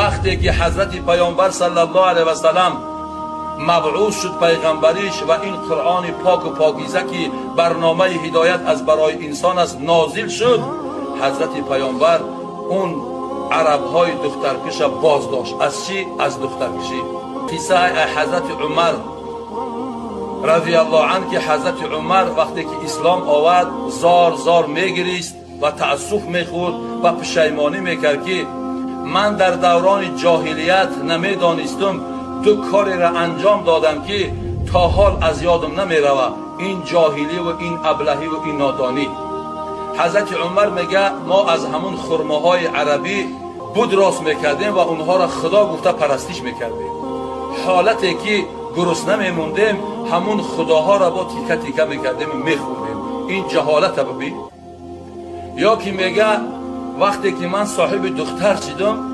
وقتی که حضرت پیامبر صلی الله علیه و سلم مبعوث شد پیغمبریش و این قرآن پاک و پاکیزه که برنامه هدایت از برای انسان است نازل شد، حضرت پیامبر اون عربهای دخترکش باز داشت. از چی؟ از دخترکشی. قصه حضرت عمر رضی الله عنه که حضرت عمر وقتی که اسلام آورد زار زار میگریست و تأسف میخورد و پشیمانی میکرد که من در دوران جاهلیت نمیدانستم دو کاری را انجام دادم که تا حال از یادم نمیروه، این جاهلی و این ابلهی و این نادانی. حضرت عمر میگه ما از همون خرماهای عربی بود راست میکردیم و اونها را خدا گفته پرستش میکردیم. حالتی که گرسنه میموندیم همون خداها را با تیکه تیکه میکردیم و میخوردیم. این جهالت ببین. یا که میگه وقتی که من صاحب دختر شدم